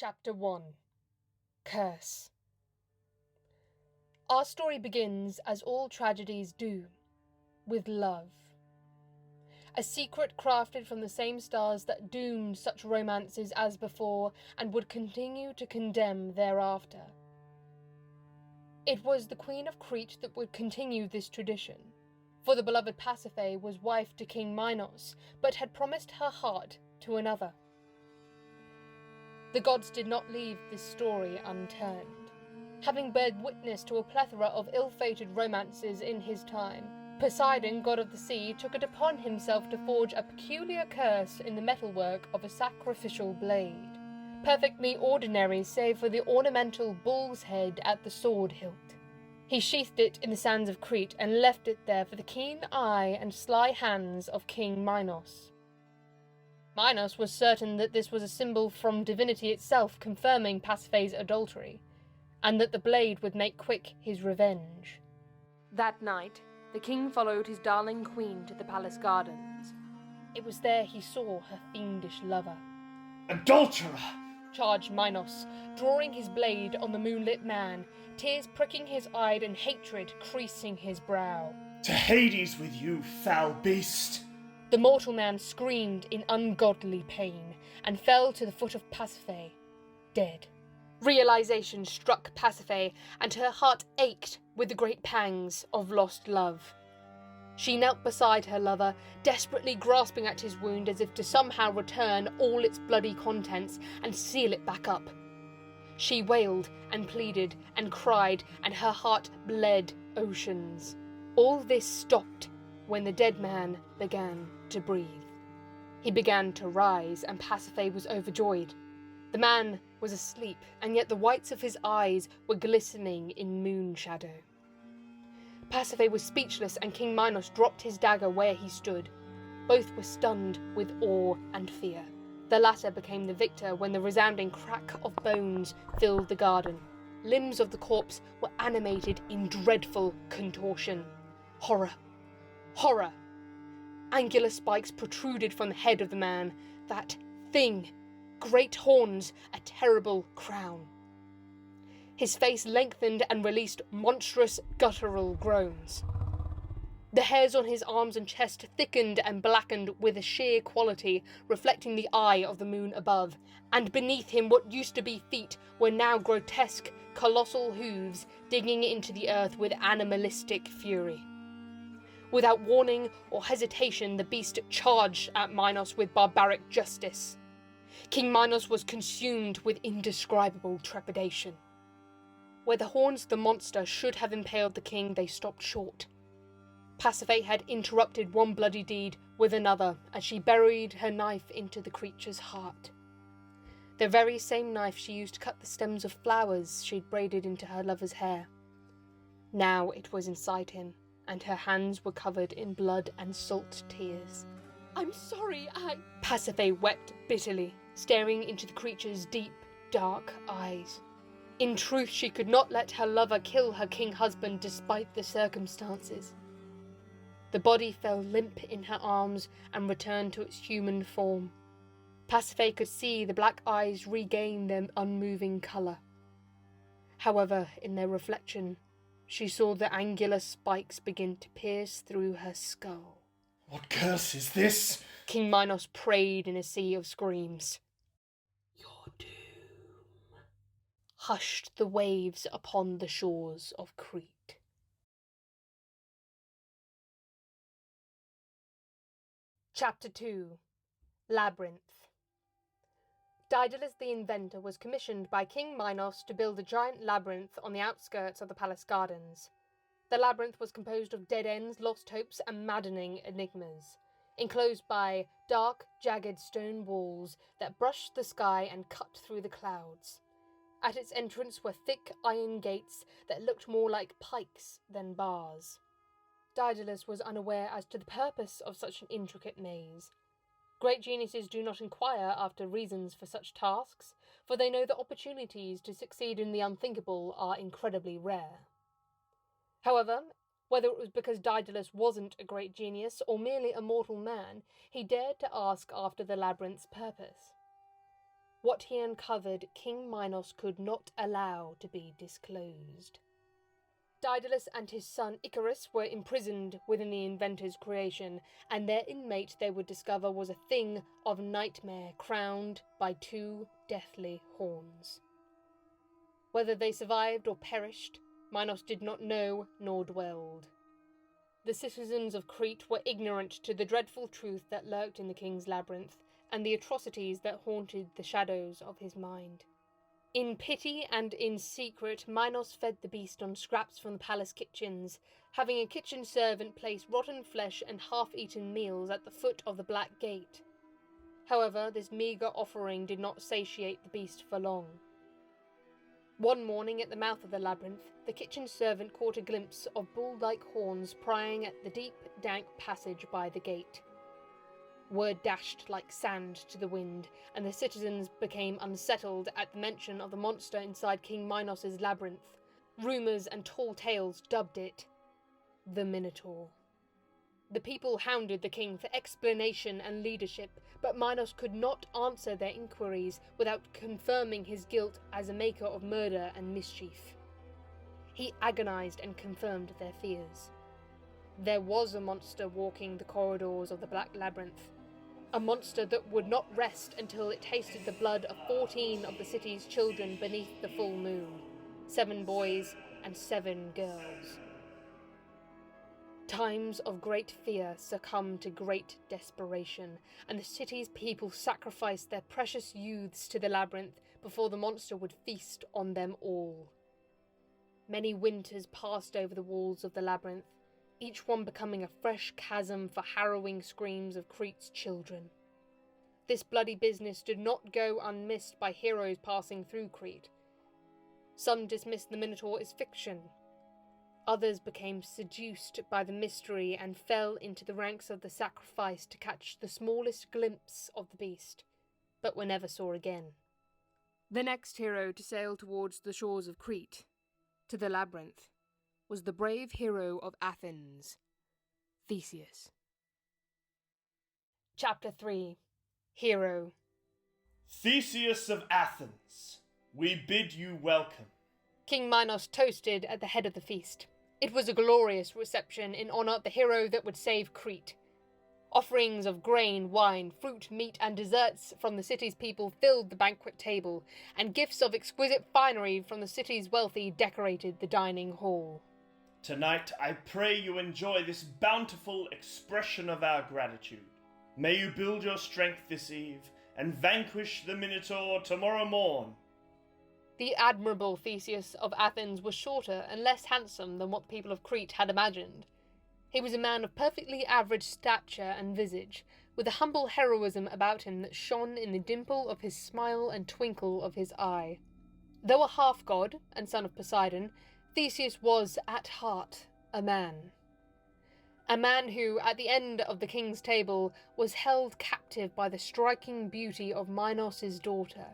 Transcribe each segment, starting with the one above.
Chapter 1. Curse. Our story begins, as all tragedies do, with love. A secret crafted from the same stars that doomed such romances as before and would continue to condemn thereafter. It was the Queen of Crete that would continue this tradition, for the beloved Pasiphae was wife to King Minos, but had promised her heart to another. The gods did not leave this story unturned. Having borne witness to a plethora of ill-fated romances in his time, Poseidon, god of the sea, took it upon himself to forge a peculiar curse in the metalwork of a sacrificial blade, perfectly ordinary save for the ornamental bull's head at the sword hilt. He sheathed it in the sands of Crete and left it there for the keen eye and sly hands of King Minos. Minos was certain that this was a symbol from divinity itself confirming Pasiphae's adultery, and that the blade would make quick his revenge. That night, the king followed his darling queen to the palace gardens. It was there he saw her fiendish lover. "Adulterer!" charged Minos, drawing his blade on the moonlit man, tears pricking his eye and hatred creasing his brow. "To Hades with you, foul beast!" The mortal man screamed in ungodly pain and fell to the foot of Pasiphae, dead. Realization struck Pasiphae, and her heart ached with the great pangs of lost love. She knelt beside her lover, desperately grasping at his wound as if to somehow return all its bloody contents and seal it back up. She wailed and pleaded and cried, and her heart bled oceans. All this stopped when the dead man began to breathe. He began to rise, and Pasiphae was overjoyed. The man was asleep, and yet the whites of his eyes were glistening in moon shadow. Pasiphae was speechless, and King Minos dropped his dagger where he stood. Both were stunned with awe and fear. The latter became the victor when the resounding crack of bones filled the garden. Limbs of the corpse were animated in dreadful contortion. Horror! Horror! Angular spikes protruded from the head of the man. That thing! Great horns, a terrible crown. His face lengthened and released monstrous guttural groans. The hairs on his arms and chest thickened and blackened with a sheer quality, reflecting the eye of the moon above, and beneath him what used to be feet were now grotesque, colossal hooves digging into the earth with animalistic fury. Without warning or hesitation, the beast charged at Minos with barbaric justice. King Minos was consumed with indescribable trepidation. Where the horns of the monster should have impaled the king, they stopped short. Pasiphae had interrupted one bloody deed with another as she buried her knife into the creature's heart. The very same knife she used to cut the stems of flowers she'd braided into her lover's hair. Now it was inside him, and her hands were covered in blood and salt tears. "I'm sorry, Pasiphae wept bitterly, staring into the creature's deep, dark eyes. In truth, she could not let her lover kill her king husband despite the circumstances. The body fell limp in her arms and returned to its human form. Pasiphae could see the black eyes regain their unmoving colour. However, in their reflection, she saw the angular spikes begin to pierce through her skull. "What curse is this?" King Minos prayed in a sea of screams. "Your doom," hushed the waves upon the shores of Crete. Chapter 2. Labyrinth. Daedalus the inventor was commissioned by King Minos to build a giant labyrinth on the outskirts of the palace gardens. The labyrinth was composed of dead ends, lost hopes, and maddening enigmas, enclosed by dark, jagged stone walls that brushed the sky and cut through the clouds. At its entrance were thick iron gates that looked more like pikes than bars. Daedalus was unaware as to the purpose of such an intricate maze. Great geniuses do not inquire after reasons for such tasks, for they know that opportunities to succeed in the unthinkable are incredibly rare. However, whether it was because Daedalus wasn't a great genius or merely a mortal man, he dared to ask after the labyrinth's purpose. What he uncovered, King Minos could not allow to be disclosed. Daedalus and his son Icarus were imprisoned within the inventor's creation, and their inmate, they would discover, was a thing of nightmare crowned by 2 deathly horns. Whether they survived or perished, Minos did not know nor dwelled. The citizens of Crete were ignorant to the dreadful truth that lurked in the king's labyrinth, and the atrocities that haunted the shadows of his mind. In pity and in secret, Minos fed the beast on scraps from the palace kitchens, having a kitchen servant place rotten flesh and half-eaten meals at the foot of the Black Gate. However, this meagre offering did not satiate the beast for long. One morning at the mouth of the labyrinth, the kitchen servant caught a glimpse of bull-like horns prying at the deep, dank passage by the gate. Word dashed like sand to the wind, and the citizens became unsettled at the mention of the monster inside King Minos' labyrinth. Rumours and tall tales dubbed it the Minotaur. The people hounded the king for explanation and leadership, but Minos could not answer their inquiries without confirming his guilt as a maker of murder and mischief. He agonized and confirmed their fears. There was a monster walking the corridors of the Black Labyrinth. A monster that would not rest until it tasted the blood of 14 of the city's children beneath the full moon. 7 boys and 7 girls. Times of great fear succumbed to great desperation, and the city's people sacrificed their precious youths to the labyrinth before the monster would feast on them all. Many winters passed over the walls of the labyrinth, each one becoming a fresh chasm for harrowing screams of Crete's children. This bloody business did not go unmissed by heroes passing through Crete. Some dismissed the Minotaur as fiction. Others became seduced by the mystery and fell into the ranks of the sacrifice to catch the smallest glimpse of the beast, but were never saw again. The next hero to sail towards the shores of Crete, to the labyrinth, was the brave hero of Athens, Theseus. Chapter 3. Hero. Theseus of Athens, we bid you welcome. King Minos toasted at the head of the feast. It was a glorious reception in honour of the hero that would save Crete. Offerings of grain, wine, fruit, meat, and desserts from the city's people filled the banquet table, and gifts of exquisite finery from the city's wealthy decorated the dining hall. Tonight, I pray you enjoy this bountiful expression of our gratitude. May you build your strength this eve, and vanquish the Minotaur tomorrow morn. The admirable Theseus of Athens was shorter and less handsome than what the people of Crete had imagined. He was a man of perfectly average stature and visage, with a humble heroism about him that shone in the dimple of his smile and twinkle of his eye. Though a half-god and son of Poseidon, Theseus was, at heart, a man. A man who, at the end of the king's table, was held captive by the striking beauty of Minos' daughter,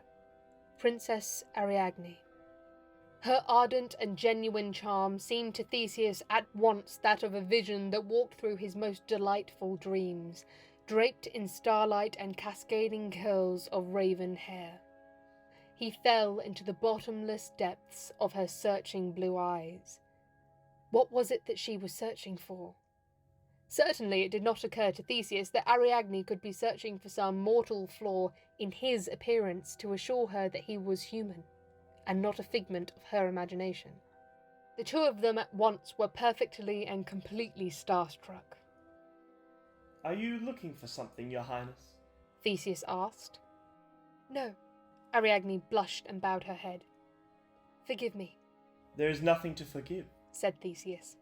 Princess Ariadne. Her ardent and genuine charm seemed to Theseus at once that of a vision that walked through his most delightful dreams, draped in starlight and cascading curls of raven hair. He fell into the bottomless depths of her searching blue eyes. What was it that she was searching for? Certainly it did not occur to Theseus that Ariadne could be searching for some mortal flaw in his appearance to assure her that he was human, and not a figment of her imagination. The two of them at once were perfectly and completely starstruck. Are you looking for something, Your Highness? Theseus asked. No. Ariadne blushed and bowed her head. Forgive me. There is nothing to forgive, said Theseus.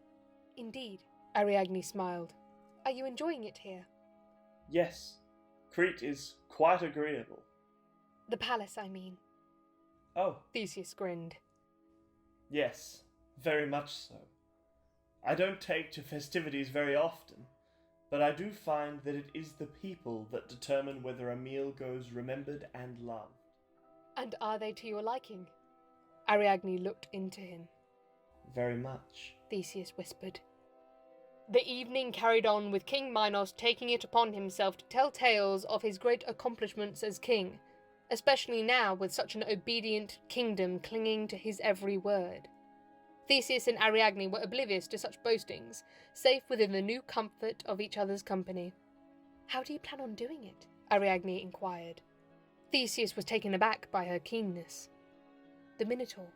Indeed. Ariadne smiled. Are you enjoying it here? Yes. Crete is quite agreeable. The palace, I mean. Oh. Theseus grinned. Yes, very much so. I don't take to festivities very often, but I do find that it is the people that determine whether a meal goes remembered and loved. And are they to your liking? Ariadne looked into him. Very much, Theseus whispered. The evening carried on with King Minos taking it upon himself to tell tales of his great accomplishments as king, especially now with such an obedient kingdom clinging to his every word. Theseus and Ariadne were oblivious to such boastings, safe within the new comfort of each other's company. "How do you plan on doing it?" Ariadne inquired. Theseus was taken aback by her keenness. "The Minotaur."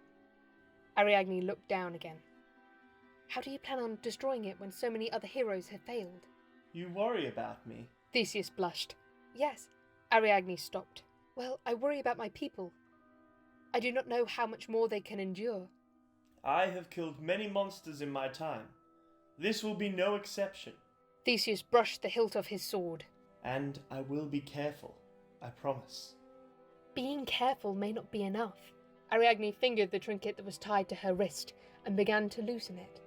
Ariadne looked down again. "How do you plan on destroying it when so many other heroes have failed?" You worry about me. Theseus blushed. "Yes." Ariadne stopped. "Well, I worry about my people. I do not know how much more they can endure." I have killed many monsters in my time. This will be no exception. Theseus brushed the hilt of his sword. And I will be careful, I promise. "Being careful may not be enough." Ariadne fingered the trinket that was tied to her wrist and began to loosen it.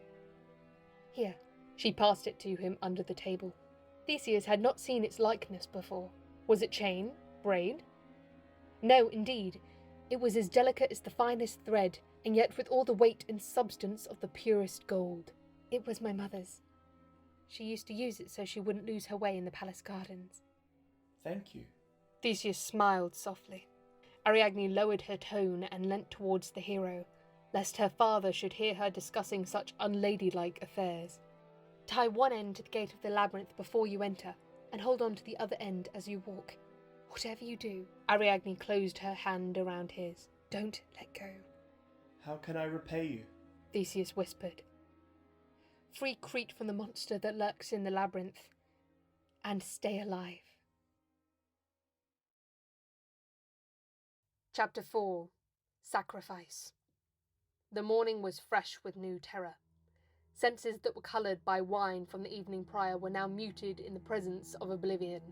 "Here." She passed it to him under the table. Theseus had not seen its likeness before. Was it chain? Braid? No, indeed. It was as delicate as the finest thread, and yet with all the weight and substance of the purest gold. "It was my mother's. She used to use it so she wouldn't lose her way in the palace gardens." Thank you. Theseus smiled softly. Ariadne lowered her tone and leant towards the hero, lest her father should hear her discussing such unladylike affairs. "Tie one end to the gate of the labyrinth before you enter, and hold on to the other end as you walk. Whatever you do," Ariadne closed her hand around his, "don't let go." How can I repay you? Theseus whispered. "Free Crete from the monster that lurks in the labyrinth, and stay alive." Chapter 4. Sacrifice. The morning was fresh with new terror. Senses that were coloured by wine from the evening prior were now muted in the presence of oblivion.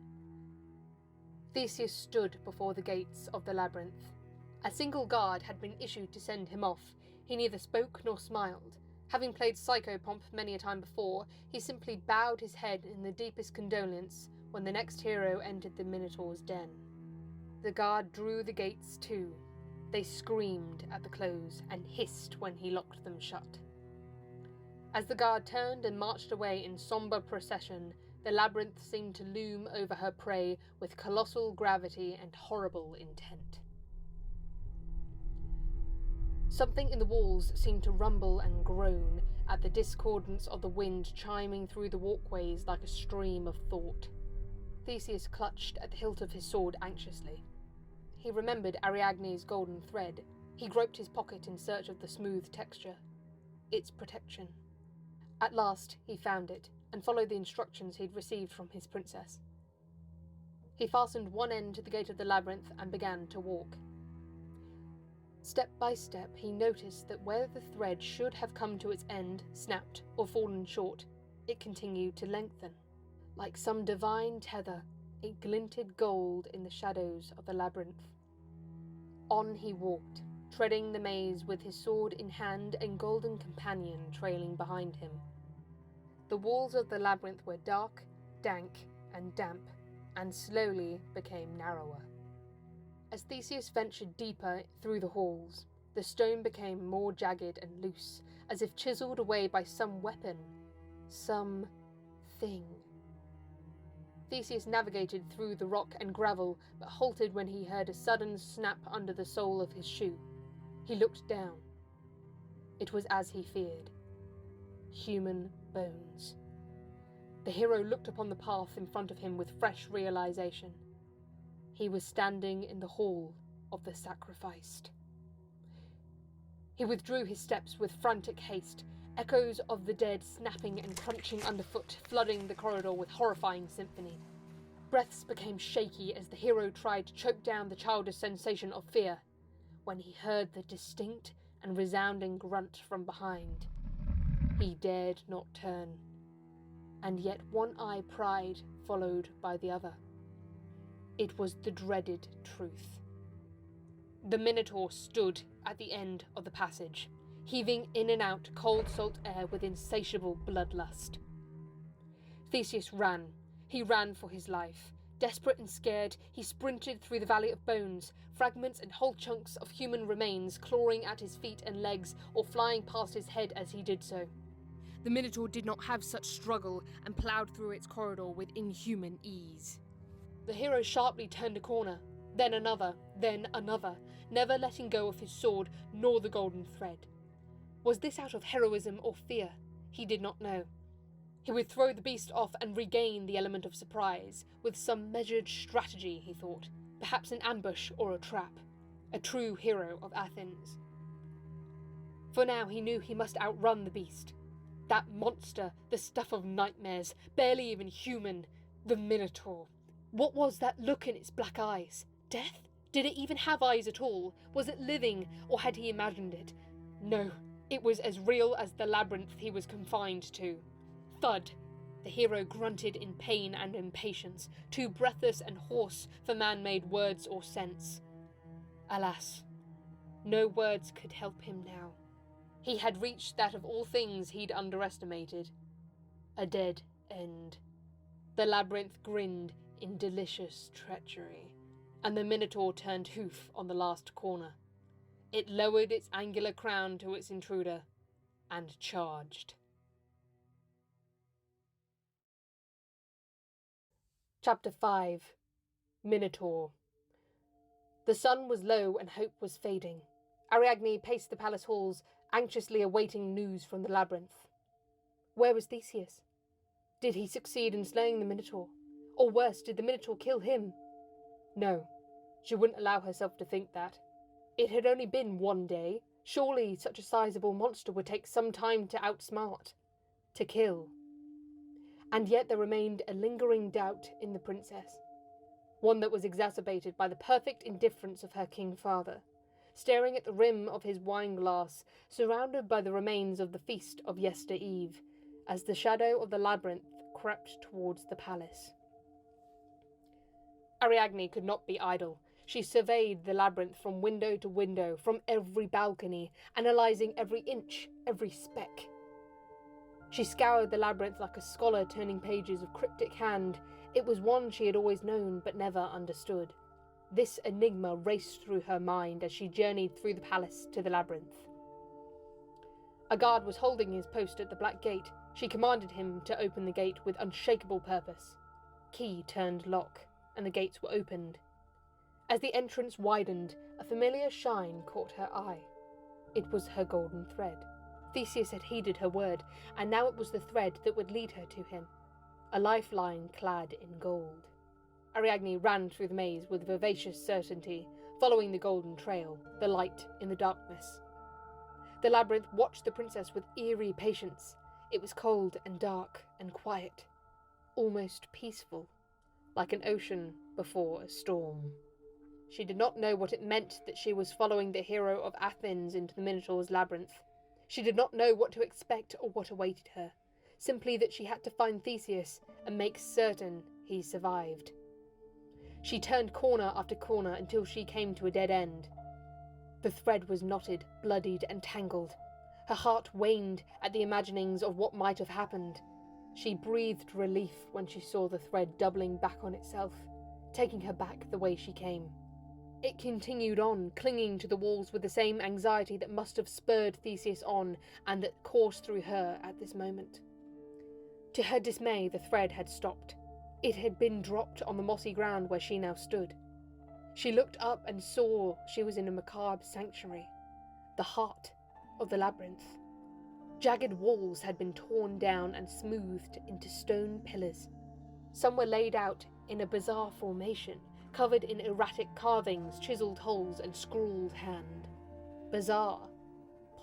Theseus stood before the gates of the labyrinth. A single guard had been issued to send him off. He neither spoke nor smiled. Having played psychopomp many a time before, he simply bowed his head in the deepest condolence when the next hero entered the Minotaur's den. The guard drew the gates to. They screamed at the close and hissed when he locked them shut. As the guard turned and marched away in sombre procession, the labyrinth seemed to loom over her prey with colossal gravity and horrible intent. Something in the walls seemed to rumble and groan at the discordance of the wind chiming through the walkways like a stream of thought. Theseus clutched at the hilt of his sword anxiously. He remembered Ariadne's golden thread. He groped his pocket in search of the smooth texture. Its protection. At last he found it, and followed the instructions he'd received from his princess. He fastened one end to the gate of the labyrinth and began to walk. Step by step he noticed that where the thread should have come to its end, snapped, or fallen short, it continued to lengthen. Like some divine tether, it glinted gold in the shadows of the labyrinth. On he walked, treading the maze with his sword in hand and golden companion trailing behind him. The walls of the labyrinth were dark, dank, and damp, and slowly became narrower. As Theseus ventured deeper through the halls, the stone became more jagged and loose, as if chiselled away by some weapon, some thing. Theseus navigated through the rock and gravel, but halted when he heard a sudden snap under the sole of his shoe. He looked down. It was as he feared. Human bones. The hero looked upon the path in front of him with fresh realization. He was standing in the hall of the sacrificed. He withdrew his steps with frantic haste, echoes of the dead snapping and crunching underfoot, flooding the corridor with horrifying symphony. Breaths became shaky as the hero tried to choke down the childish sensation of fear, when he heard the distinct and resounding grunt from behind. He dared not turn, and yet one eye pried, followed by the other. It was the dreaded truth. The Minotaur stood at the end of the passage, heaving in and out cold salt air with insatiable bloodlust. Theseus ran. He ran for his life. Desperate and scared, he sprinted through the Valley of Bones, fragments and whole chunks of human remains clawing at his feet and legs or flying past his head as he did so. The Minotaur did not have such struggle and ploughed through its corridor with inhuman ease. The hero sharply turned a corner. then another, never letting go of his sword nor the golden thread. Was this out of heroism or fear? He did not know. He would throw the beast off and regain the element of surprise, with some measured strategy, he thought, perhaps an ambush or a trap. A true hero of Athens. For now he knew he must outrun the beast. That monster, the stuff of nightmares, barely even human, the Minotaur. What was that look in its black eyes? Death? Did it even have eyes at all? Was it living, or had he imagined it? No, it was as real as the labyrinth he was confined to. Thud! The hero grunted in pain and impatience, too breathless and hoarse for man-made words or sense. Alas, no words could help him now. He had reached that of all things he'd underestimated. A dead end. The labyrinth grinned in delicious treachery, and the Minotaur turned hoof on the last corner. It lowered its angular crown to its intruder, and charged. Chapter 5. Minotaur. The sun was low and hope was fading. Ariadne paced the palace halls, anxiously awaiting news from the labyrinth. Where was Theseus? Did he succeed in slaying the Minotaur? Or worse, did the Minotaur kill him? No, she wouldn't allow herself to think that. It had only been one day. Surely such a sizable monster would take some time to outsmart, to kill. And yet there remained a lingering doubt in the princess. One that was exacerbated by the perfect indifference of her king father, staring at the rim of his wine-glass, surrounded by the remains of the feast of yester-eve, as the shadow of the labyrinth crept towards the palace. Ariadne could not be idle. She surveyed the labyrinth from window to window, from every balcony, analysing every inch, every speck. She scoured the labyrinth like a scholar turning pages of cryptic hand. It was one she had always known but never understood. This enigma raced through her mind as she journeyed through the palace to the labyrinth. A guard was holding his post at the black gate. She commanded him to open the gate with unshakable purpose. Key turned lock, and the gates were opened. As the entrance widened, a familiar shine caught her eye. It was her golden thread. Theseus had heeded her word, and now it was the thread that would lead her to him. A lifeline clad in gold. Ariadne ran through the maze with vivacious certainty, following the golden trail, the light in the darkness. The labyrinth watched the princess with eerie patience. It was cold and dark and quiet, almost peaceful, like an ocean before a storm. She did not know what it meant that she was following the hero of Athens into the Minotaur's labyrinth. She did not know what to expect or what awaited her, simply that she had to find Theseus and make certain he survived. She turned corner after corner until she came to a dead end. The thread was knotted, bloodied, and tangled. Her heart waned at the imaginings of what might have happened. She breathed relief when she saw the thread doubling back on itself, taking her back the way she came. It continued on, clinging to the walls with the same anxiety that must have spurred Theseus on and that coursed through her at this moment. To her dismay, the thread had stopped. It had been dropped on the mossy ground where she now stood. She looked up and saw she was in a macabre sanctuary, the heart of the labyrinth. Jagged walls had been torn down and smoothed into stone pillars. Some were laid out in a bizarre formation, covered in erratic carvings, chiselled holes, and scrawled hand. Bizarre,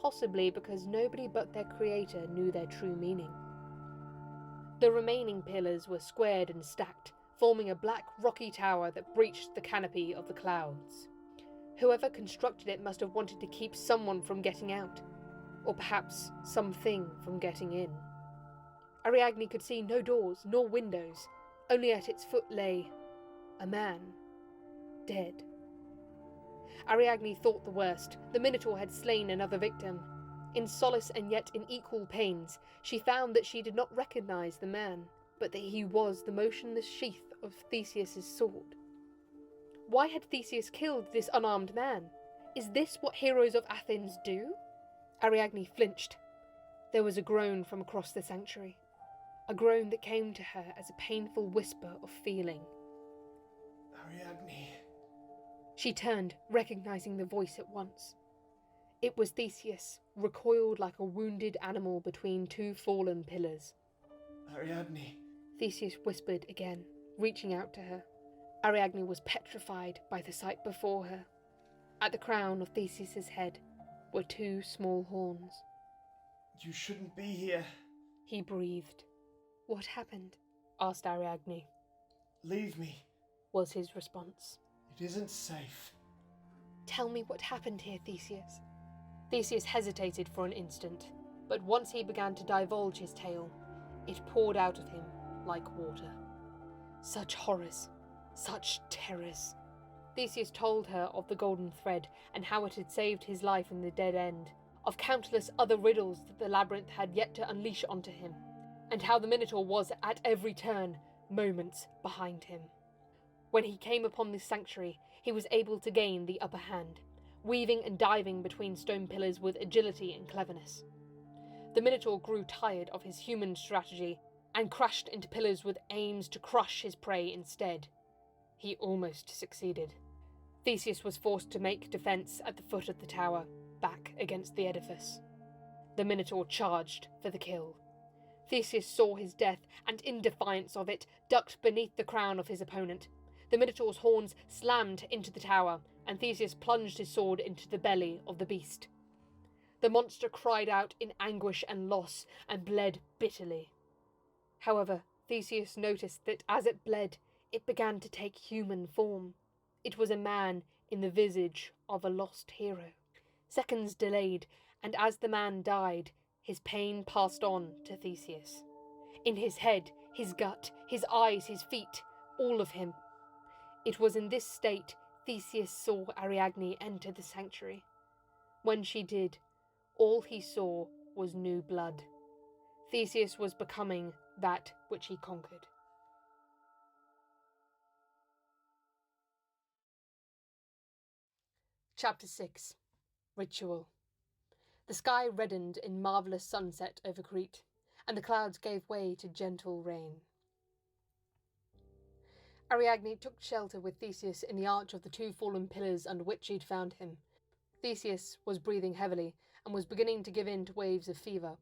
possibly because nobody but their creator knew their true meaning. The remaining pillars were squared and stacked, forming a black rocky tower that breached the canopy of the clouds. Whoever constructed it must have wanted to keep someone from getting out, or perhaps something from getting in. Ariadne could see no doors nor windows. Only at its foot lay a man, dead. Ariadne thought the worst. The Minotaur had slain another victim. In solace and yet in equal pains, she found that she did not recognise the man, but that he was the motionless sheath of Theseus's sword. Why had Theseus killed this unarmed man? Is this what heroes of Athens do? Ariadne flinched. There was a groan from across the sanctuary, a groan that came to her as a painful whisper of feeling. Ariadne, She turned, recognizing the voice at once. It was Theseus, recoiled like a wounded animal between two fallen pillars. Ariadne. Theseus whispered again, reaching out to her. Ariadne was petrified by the sight before her. At the crown of Theseus's head were two small horns. You shouldn't be here. He breathed. What happened? Asked Ariadne. Leave me, Was his response. It isn't safe. Tell me what happened here, Theseus. Theseus hesitated for an instant, but once he began to divulge his tale, it poured out of him like water. Such horrors, such terrors. Theseus told her of the golden thread and how it had saved his life in the dead end, of countless other riddles that the labyrinth had yet to unleash onto him, and how the Minotaur was, at every turn, moments behind him. When he came upon this sanctuary, he was able to gain the upper hand, weaving and diving between stone pillars with agility and cleverness. The Minotaur grew tired of his human strategy and crashed into pillars with aims to crush his prey instead. He almost succeeded. Theseus was forced to make defence at the foot of the tower, back against the edifice. The Minotaur charged for the kill. Theseus saw his death and, in defiance of it, ducked beneath the crown of his opponent. The Minotaur's horns slammed into the tower, and Theseus plunged his sword into the belly of the beast. The monster cried out in anguish and loss, and bled bitterly. However, Theseus noticed that as it bled, it began to take human form. It was a man in the visage of a lost hero. Seconds delayed, and as the man died, his pain passed on to Theseus. In his head, his gut, his eyes, his feet, all of him. It was in this state Theseus saw Ariadne enter the sanctuary. When she did, all he saw was new blood. Theseus was becoming that which he conquered. Chapter 6. Ritual. The sky reddened in marvellous sunset over Crete, and the clouds gave way to gentle rain. Ariadne took shelter with Theseus in the arch of the two fallen pillars under which she'd found him. Theseus was breathing heavily and was beginning to give in to waves of fever.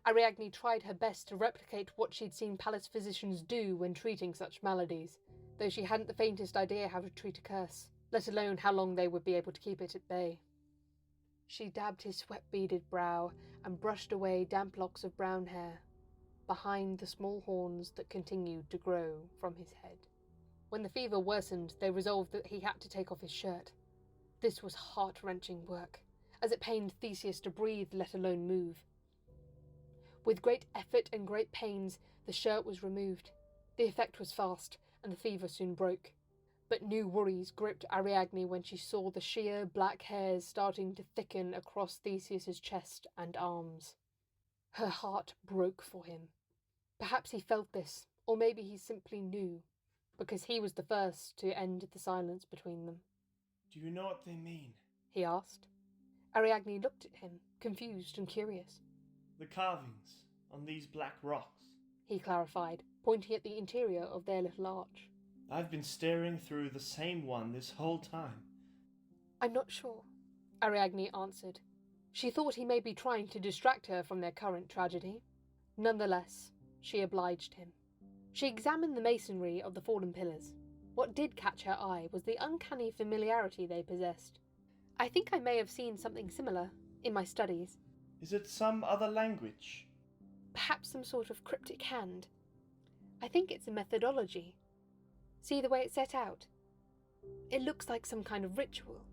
Ariadne tried her best to replicate what she'd seen palace physicians do when treating such maladies, though she hadn't the faintest idea how to treat a curse, let alone how long they would be able to keep it at bay. She dabbed his sweat-beaded brow and brushed away damp locks of brown hair, behind the small horns that continued to grow from his head. When the fever worsened, they resolved that he had to take off his shirt. This was heart-wrenching work, as it pained Theseus to breathe, let alone move. With great effort and great pains, the shirt was removed. The effect was fast, and the fever soon broke. But new worries gripped Ariadne when she saw the sheer black hairs starting to thicken across Theseus's chest and arms. Her heart broke for him. Perhaps he felt this, or maybe he simply knew, because he was the first to end the silence between them. Do you know what they mean? He asked. Ariadne looked at him, confused and curious. The carvings on these black rocks, he clarified, pointing at the interior of their little arch. I've been staring through the same one this whole time. I'm not sure, Ariadne answered. She thought he may be trying to distract her from their current tragedy. Nonetheless, she obliged him. She examined the masonry of the fallen pillars. What did catch her eye was the uncanny familiarity they possessed. I think I may have seen something similar in my studies. Is it some other language? Perhaps some sort of cryptic hand. I think it's a methodology. See the way it's set out? It looks like some kind of ritual.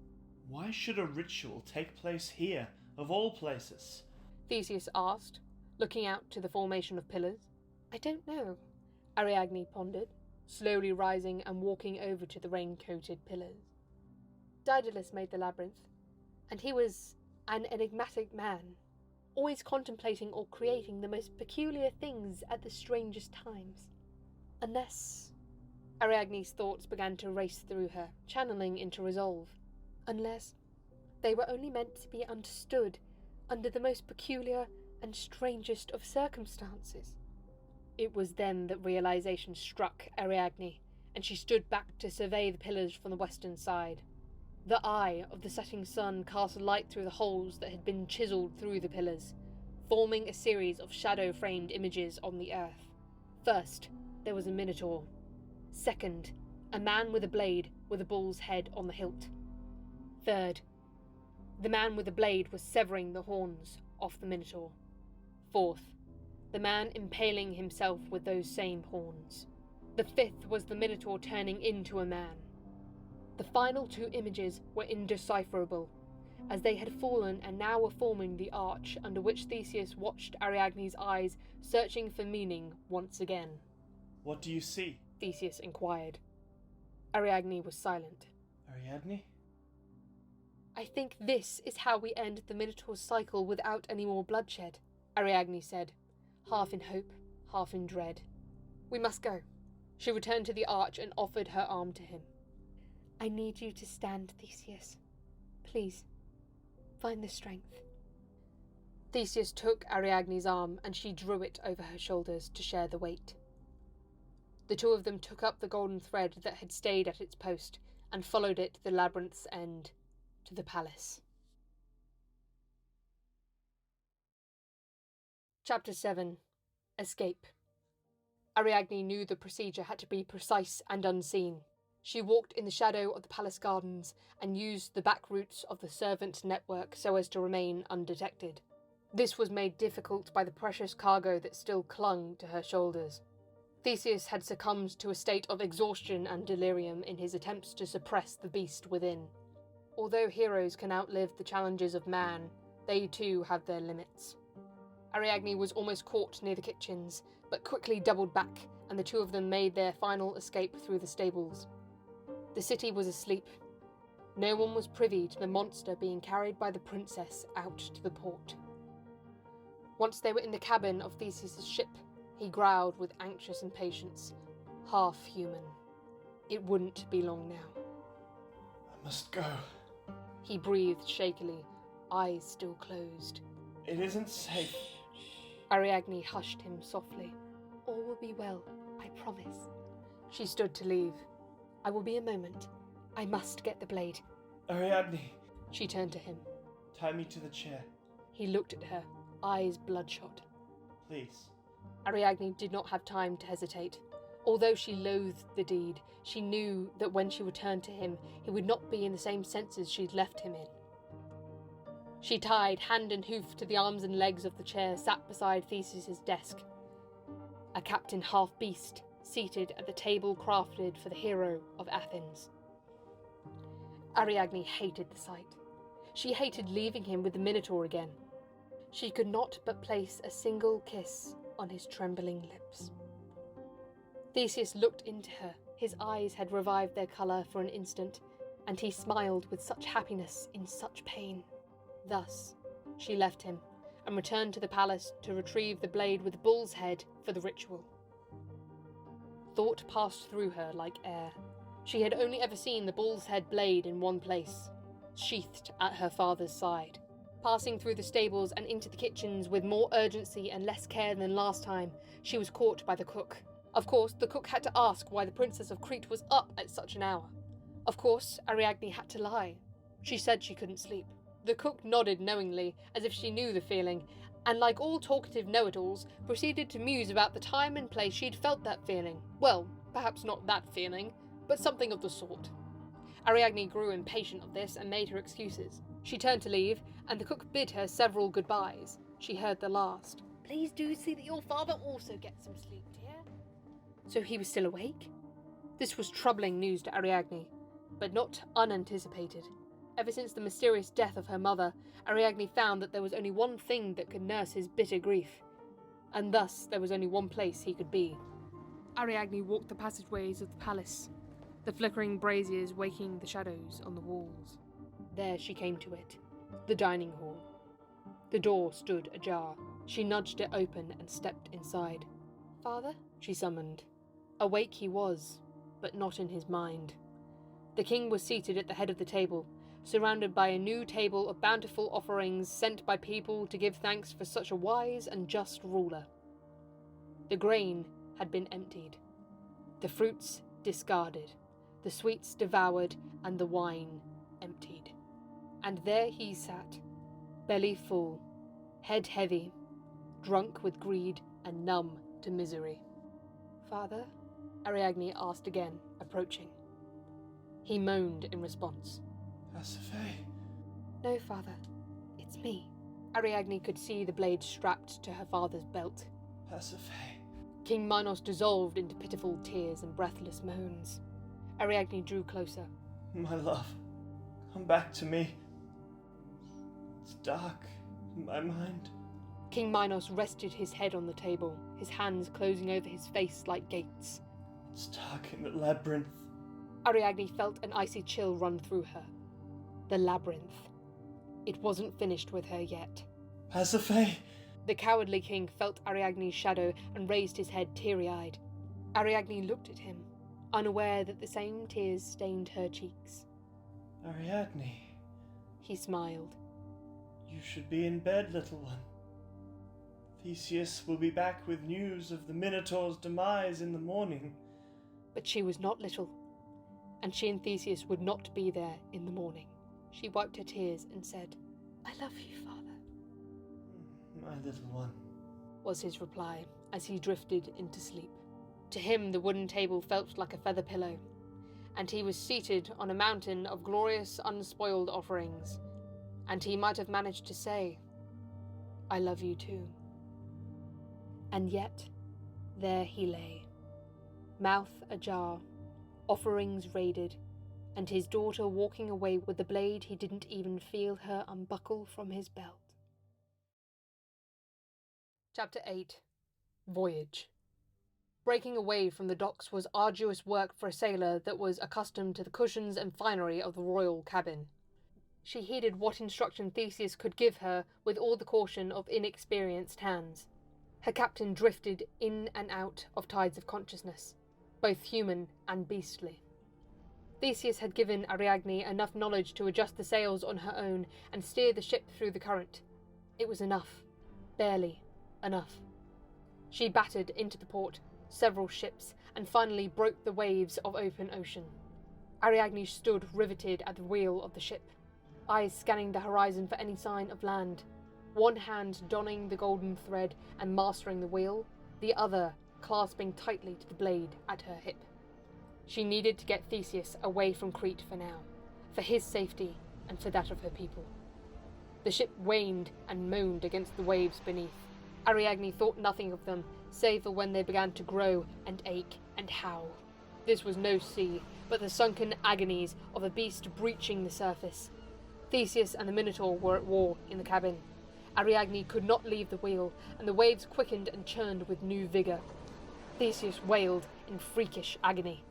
Why should a ritual take place here, of all places? Theseus asked, looking out to the formation of pillars. I don't know, Ariadne pondered, slowly rising and walking over to the rain-coated pillars. Daedalus made the labyrinth, and he was an enigmatic man, always contemplating or creating the most peculiar things at the strangest times. Unless... Ariadne's thoughts began to race through her, channeling into resolve. Unless they were only meant to be understood under the most peculiar and strangest of circumstances. It was then that realization struck Ariadne, and she stood back to survey the pillars from the western side. The eye of the setting sun cast light through the holes that had been chiselled through the pillars, forming a series of shadow-framed images on the earth. First, there was a Minotaur. Second, a man with a blade with a bull's head on the hilt. Third, the man with the blade was severing the horns off the Minotaur. Fourth, the man impaling himself with those same horns. The fifth was the Minotaur turning into a man. The final two images were indecipherable, as they had fallen and now were forming the arch under which Theseus watched Ariadne's eyes, searching for meaning once again. What do you see? Theseus inquired. Ariadne was silent. Ariadne? I think this is how we end the Minotaur's cycle without any more bloodshed, Ariadne said, half in hope, half in dread. We must go. She returned to the arch and offered her arm to him. I need you to stand, Theseus. Please, find the strength. Theseus took Ariadne's arm and she drew it over her shoulders to share the weight. The two of them took up the golden thread that had stayed at its post and followed it to the labyrinth's end, to the palace. Chapter 7. Escape. Ariadne knew the procedure had to be precise and unseen. She walked in the shadow of the palace gardens and used the back routes of the servant network so as to remain undetected. This was made difficult by the precious cargo that still clung to her shoulders. Theseus had succumbed to a state of exhaustion and delirium in his attempts to suppress the beast within. Although heroes can outlive the challenges of man, they too have their limits. Ariadne was almost caught near the kitchens, but quickly doubled back, and the two of them made their final escape through the stables. The city was asleep. No one was privy to the monster being carried by the princess out to the port. Once they were in the cabin of Theseus' ship, he growled with anxious impatience, half human. It wouldn't be long now. I must go. He breathed shakily, eyes still closed. It isn't safe. Ariadne hushed him softly. All will be well, I promise. She stood to leave. I will be a moment. I must get the blade. Ariadne! She turned to him. Tie me to the chair. He looked at her, eyes bloodshot. Please. Ariadne did not have time to hesitate. Although she loathed the deed, she knew that when she returned to him, he would not be in the same senses she'd left him in. She tied hand and hoof to the arms and legs of the chair sat beside Theseus's desk. A captain half-beast, seated at the table crafted for the hero of Athens. Ariadne hated the sight. She hated leaving him with the Minotaur again. She could not but place a single kiss on his trembling lips. Theseus looked into her. His eyes had revived their colour for an instant, and he smiled with such happiness in such pain. Thus, she left him, and returned to the palace to retrieve the blade with the bull's head for the ritual. Thought passed through her like air. She had only ever seen the bull's head blade in one place, sheathed at her father's side. Passing through the stables and into the kitchens with more urgency and less care than last time, she was caught by the cook. Of course, the cook had to ask why the Princess of Crete was up at such an hour. Of course, Ariadne had to lie. She said she couldn't sleep. The cook nodded knowingly, as if she knew the feeling, and like all talkative know-it-alls, proceeded to muse about the time and place she'd felt that feeling. Well, perhaps not that feeling, but something of the sort. Ariadne grew impatient of this and made her excuses. She turned to leave, and the cook bid her several goodbyes. She heard the last. Please do see that your father also gets some sleep, dear. So he was still awake? This was troubling news to Ariadne, but not unanticipated. Ever since the mysterious death of her mother, Ariadne found that there was only one thing that could nurse his bitter grief, and thus there was only one place he could be. Ariadne walked the passageways of the palace, the flickering braziers waking the shadows on the walls. There she came to it, the dining hall. The door stood ajar. She nudged it open and stepped inside. Father? She summoned. Awake he was, but not in his mind. The king was seated at the head of the table, surrounded by a new table of bountiful offerings sent by people to give thanks for such a wise and just ruler. The grain had been emptied. The fruits discarded, the sweets devoured, and the wine emptied. And there he sat, belly full, head heavy, drunk with greed and numb to misery. "Father?" Ariadne asked again, approaching. He moaned in response. Pasiphae? "No, father. It's me." Ariadne could see the blade strapped to her father's belt. Pasiphae? King Minos dissolved into pitiful tears and breathless moans. Ariadne drew closer. My love, come back to me. It's dark in my mind. King Minos rested his head on the table, his hands closing over his face like gates. It's dark in the labyrinth. Ariadne felt an icy chill run through her. The labyrinth. It wasn't finished with her yet. Pasiphae? The cowardly king felt Ariadne's shadow and raised his head teary-eyed. Ariadne looked at him, unaware that the same tears stained her cheeks. Ariadne. He smiled. You should be in bed, little one. Theseus will be back with news of the Minotaur's demise in the morning. But she was not little, and she and Theseus would not be there in the morning. She wiped her tears and said, "I love you, father," My little one, was his reply as he drifted into sleep. To him the wooden table felt like a feather pillow, and he was seated on a mountain of glorious unspoiled offerings, and he might have managed to say, "I love you too." And yet, there he lay, mouth ajar, offerings raided, and his daughter walking away with the blade he didn't even feel her unbuckle from his belt. Chapter 8. Voyage. Breaking away from the docks was arduous work for a sailor that was accustomed to the cushions and finery of the royal cabin. She heeded what instruction Theseus could give her with all the caution of inexperienced hands. Her captain drifted in and out of tides of consciousness, both human and beastly. Theseus had given Ariadne enough knowledge to adjust the sails on her own and steer the ship through the current. It was enough. Barely enough. She battered into the port, several ships, and finally broke the waves of open ocean. Ariadne stood riveted at the wheel of the ship, eyes scanning the horizon for any sign of land, one hand donning the golden thread and mastering the wheel, the other clasping tightly to the blade at her hip. She needed to get Theseus away from Crete for now, for his safety and for that of her people. The ship waned and moaned against the waves beneath. Ariadne thought nothing of them, save for when they began to grow and ache and howl. This was no sea, but the sunken agonies of a beast breaching the surface. Theseus and the Minotaur were at war in the cabin. Ariadne could not leave the wheel, and the waves quickened and churned with new vigour. Theseus wailed in freakish agony.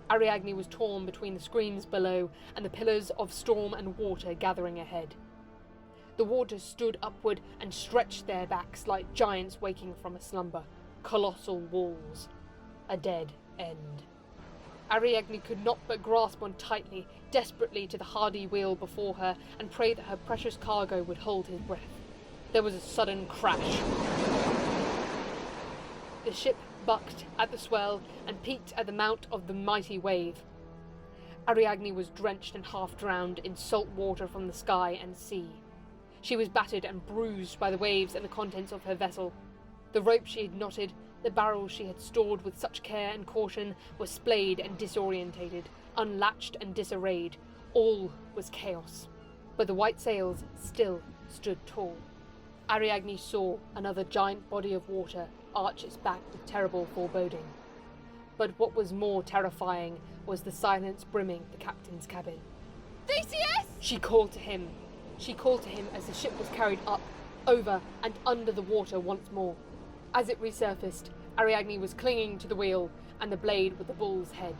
Ariadne was torn between the screams below and the pillars of storm and water gathering ahead. The waters stood upward and stretched their backs like giants waking from a slumber, colossal walls, a dead end. Ariadne could not but grasp on tightly, desperately to the hardy wheel before her, and pray that her precious cargo would hold his breath. There was a sudden crash. The ship bucked at the swell and peaked at the mount of the mighty wave. Ariadne was drenched and half drowned in salt water from the sky and sea. She was battered and bruised by the waves and the contents of her vessel. The rope she had knotted, the barrels she had stored with such care and caution, were splayed and disorientated, unlatched and disarrayed. All was chaos. But the white sails still stood tall. Ariadne saw another giant body of water arch its back with terrible foreboding. But what was more terrifying was the silence brimming the captain's cabin. "Theseus!" She called to him as the ship was carried up, over, and under the water once more. As it resurfaced, Ariadne was clinging to the wheel and the blade with the bull's head.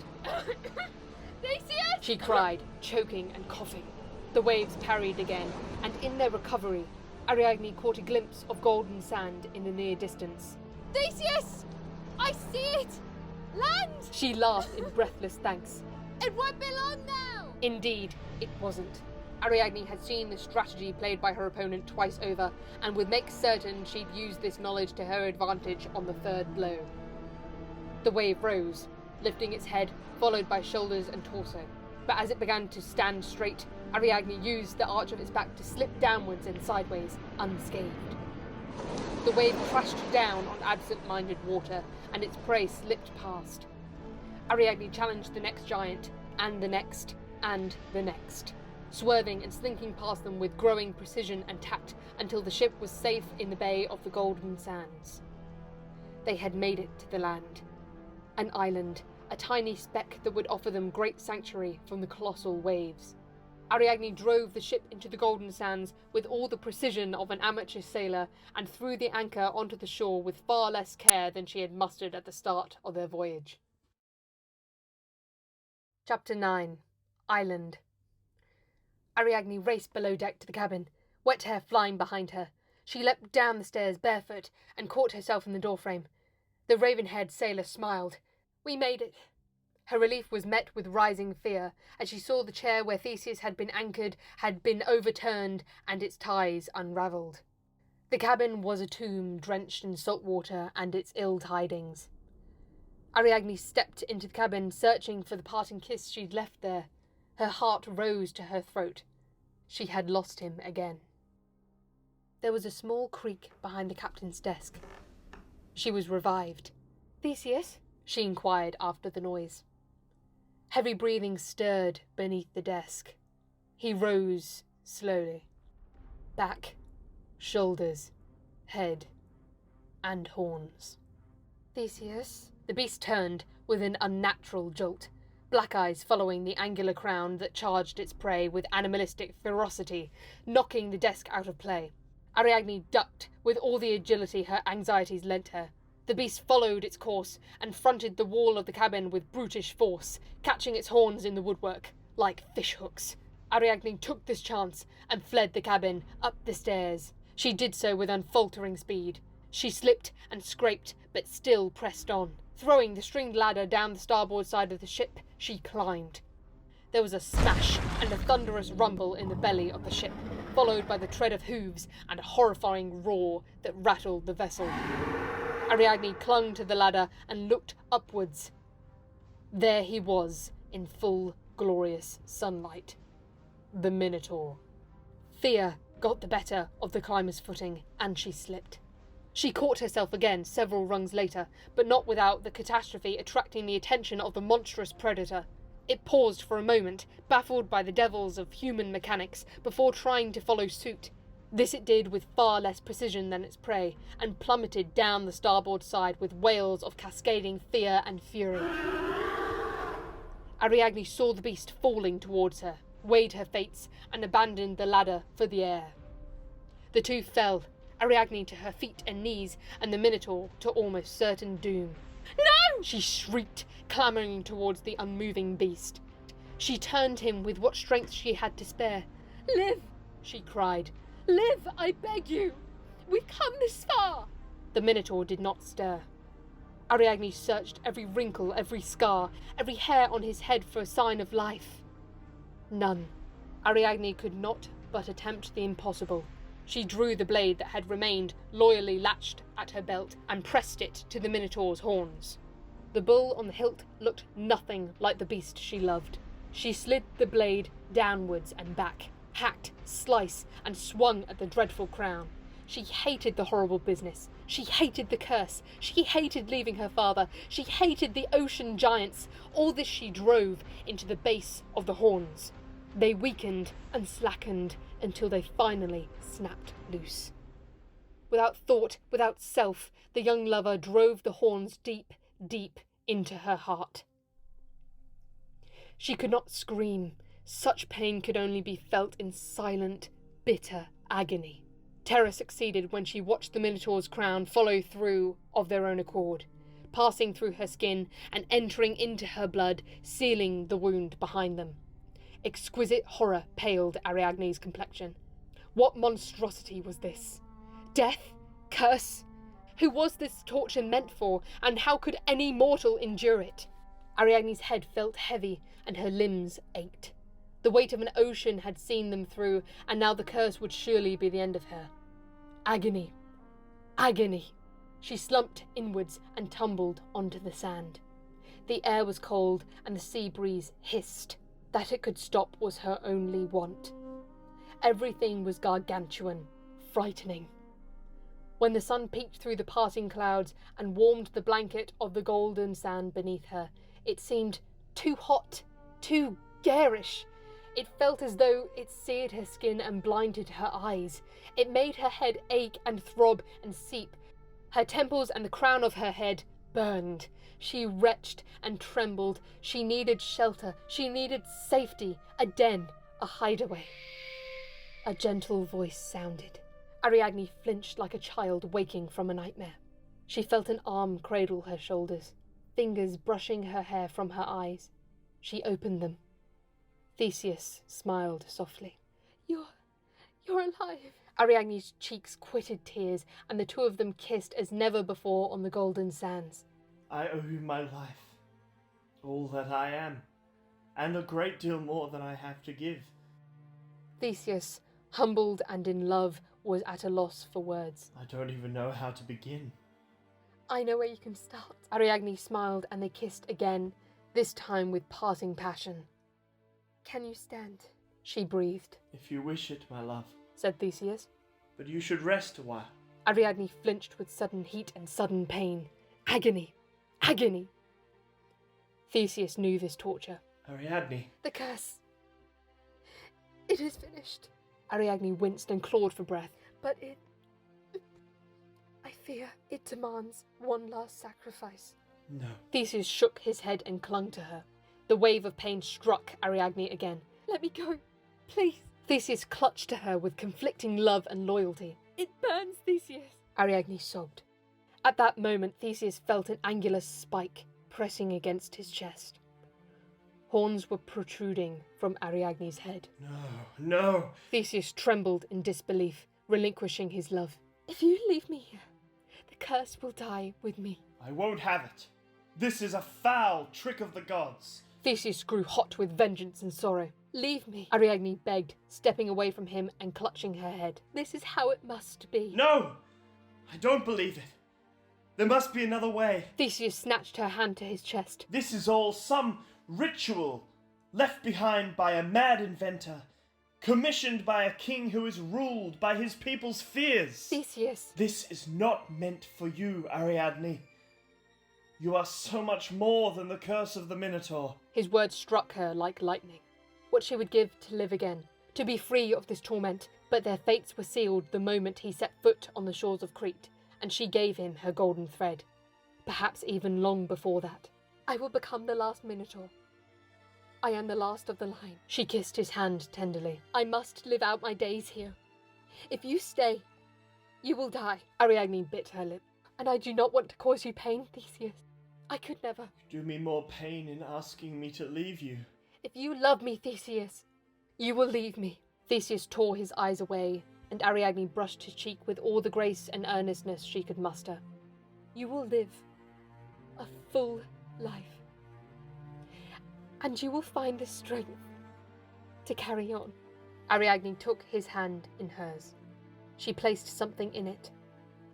"Theseus!" she cried, choking and coughing. The waves parried again, and in their recovery, Ariadne caught a glimpse of golden sand in the near distance. "Theseus! I see it! Land!" She laughed in breathless thanks. "It won't be long now!" Indeed, it wasn't. Ariadne had seen the strategy played by her opponent twice over, and would make certain she'd use this knowledge to her advantage on the third blow. The wave rose, lifting its head, followed by shoulders and torso. But as it began to stand straight, Ariadne used the arch of its back to slip downwards and sideways, unscathed. The wave crashed down on absent-minded water, and its prey slipped past. Ariadne challenged the next giant, and the next, and the next, swerving and slinking past them with growing precision and tact until the ship was safe in the bay of the Golden Sands. They had made it to the land. An island, a tiny speck that would offer them great sanctuary from the colossal waves. Ariadne drove the ship into the Golden Sands with all the precision of an amateur sailor and threw the anchor onto the shore with far less care than she had mustered at the start of their voyage. Chapter 9. Island. Ariadne raced below deck to the cabin, wet hair flying behind her. She leapt down the stairs barefoot and caught herself in the doorframe. The raven-haired sailor smiled. "We made it." Her relief was met with rising fear as she saw the chair where Theseus had been anchored had been overturned and its ties unravelled. The cabin was a tomb drenched in salt water and its ill tidings. Ariadne stepped into the cabin, searching for the parting kiss she'd left there. Her heart rose to her throat. She had lost him again. There was a small creak behind the captain's desk. She was revived. "Theseus?" she inquired after the noise. Heavy breathing stirred beneath the desk. He rose slowly. Back, shoulders, head, and horns. "Theseus?" The beast turned with an unnatural jolt, black eyes following the angular crown that charged its prey with animalistic ferocity, knocking the desk out of play. Ariadne ducked with all the agility her anxieties lent her. The beast followed its course and fronted the wall of the cabin with brutish force, catching its horns in the woodwork, like fishhooks. Ariadne took this chance and fled the cabin, up the stairs. She did so with unfaltering speed. She slipped and scraped, but still pressed on. Throwing the stringed ladder down the starboard side of the ship, she climbed. There was a smash and a thunderous rumble in the belly of the ship, followed by the tread of hooves and a horrifying roar that rattled the vessel. Ariadne clung to the ladder and looked upwards. There he was, in full, glorious sunlight. The Minotaur. Fear got the better of the climber's footing, and she slipped. She caught herself again several rungs later, but not without the catastrophe attracting the attention of the monstrous predator. It paused for a moment, baffled by the devils of human mechanics, before trying to follow suit. This it did with far less precision than its prey, and plummeted down the starboard side with wails of cascading fear and fury. Ariadne saw the beast falling towards her, weighed her fates, and abandoned the ladder for the air. The two fell, Ariadne to her feet and knees, and the Minotaur to almost certain doom. "No!" she shrieked, clamouring towards the unmoving beast. She turned him with what strength she had to spare. "Live!" she cried. "Live, I beg you! We've come this far!" The Minotaur did not stir. Ariadne searched every wrinkle, every scar, every hair on his head for a sign of life. None. Ariadne could not but attempt the impossible. She drew the blade that had remained loyally latched at her belt and pressed it to the Minotaur's horns. The bull on the hilt looked nothing like the beast she loved. She slid the blade downwards and back, hacked, sliced, and swung at the dreadful crown. She hated the horrible business. She hated the curse. She hated leaving her father. She hated the ocean giants. All this she drove into the base of the horns. They weakened and slackened until they finally snapped loose. Without thought, without self, the young lover drove the horns deep, deep into her heart. She could not scream. Such pain could only be felt in silent, bitter agony. Terror succeeded when she watched the Minotaur's crown follow through of their own accord, passing through her skin and entering into her blood, sealing the wound behind them. Exquisite horror paled Ariadne's complexion. What monstrosity was this? Death? Curse? Who was this torture meant for, and how could any mortal endure it? Ariadne's head felt heavy, and her limbs ached. The weight of an ocean had seen them through, and now the curse would surely be the end of her. Agony. Agony. She slumped inwards and tumbled onto the sand. The air was cold, and the sea breeze hissed. That it could stop was her only want. Everything was gargantuan, frightening. When the sun peeked through the parting clouds and warmed the blanket of the golden sand beneath her, it seemed too hot, too garish. It felt as though it seared her skin and blinded her eyes. It made her head ache and throb and seep. Her temples and the crown of her head burned. She retched and trembled. She needed shelter. She needed safety, a den, a hideaway. A gentle voice sounded. Ariadne flinched like a child waking from a nightmare. She felt an arm cradle her shoulders, fingers brushing her hair from her eyes. She opened them. Theseus smiled softly. You're alive. Ariadne's cheeks quitted tears, and the two of them kissed as never before on the golden sands. I owe you my life, all that I am, and a great deal more than I have to give. Theseus, humbled and in love, was at a loss for words. I don't even know how to begin. I know where you can start. Ariadne smiled, and they kissed again, this time with parting passion. Can you stand? She breathed. If you wish it, my love, said Theseus. But you should rest a while. Ariadne flinched with sudden heat and sudden pain. Agony! Agony! Theseus knew this torture. Ariadne. The curse. It is finished. Ariadne winced and clawed for breath. But I fear it demands one last sacrifice. No. Theseus shook his head and clung to her. The wave of pain struck Ariadne again. Let me go, please. Theseus clutched to her with conflicting love and loyalty. It burns, Theseus. Ariadne sobbed. At that moment, Theseus felt an angular spike pressing against his chest. Horns were protruding from Ariadne's head. No. Theseus trembled in disbelief, relinquishing his love. If you leave me here, the curse will die with me. I won't have it. This is a foul trick of the gods. Theseus grew hot with vengeance and sorrow. Leave me, Ariadne begged, stepping away from him and clutching her head. This is how it must be. No! I don't believe it. There must be another way. Theseus snatched her hand to his chest. This is all some ritual left behind by a mad inventor, commissioned by a king who is ruled by his people's fears. Theseus. This is not meant for you, Ariadne. You are so much more than the curse of the Minotaur. His words struck her like lightning. What she would give to live again, to be free of this torment, but their fates were sealed the moment he set foot on the shores of Crete, and she gave him her golden thread. Perhaps even long before that. I will become the last Minotaur. I am the last of the line. She kissed his hand tenderly. I must live out my days here. If you stay, you will die. Ariadne bit her lip. And I do not want to cause you pain, Theseus. I could never. You do me more pain in asking me to leave you. If you love me, Theseus, you will leave me. Theseus tore his eyes away, and Ariadne brushed his cheek with all the grace and earnestness she could muster. You will live a full life. And you will find the strength to carry on. Ariadne took his hand in hers. She placed something in it,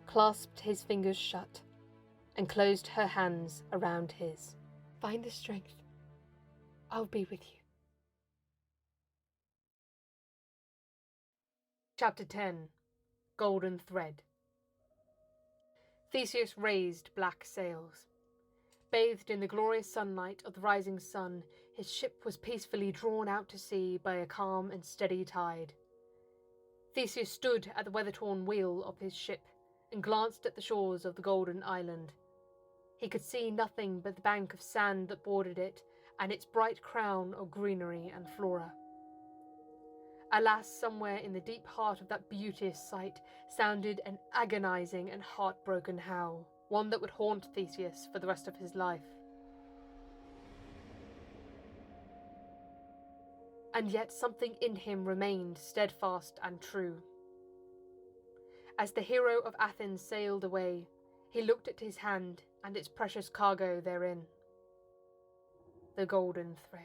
clasped his fingers shut, and closed her hands around his. Find the strength. I'll be with you. Chapter 10. Golden Thread. Theseus raised black sails. Bathed in the glorious sunlight of the rising sun, his ship was peacefully drawn out to sea by a calm and steady tide. Theseus stood at the weather-torn wheel of his ship and glanced at the shores of the golden island. He could see nothing but the bank of sand that bordered it and its bright crown of greenery and flora. Alas, somewhere in the deep heart of that beauteous sight sounded an agonizing and heartbroken howl, one that would haunt Theseus for the rest of his life. And yet something in him remained steadfast and true. As the hero of Athens sailed away, he looked at his hand and its precious cargo therein. The golden thread.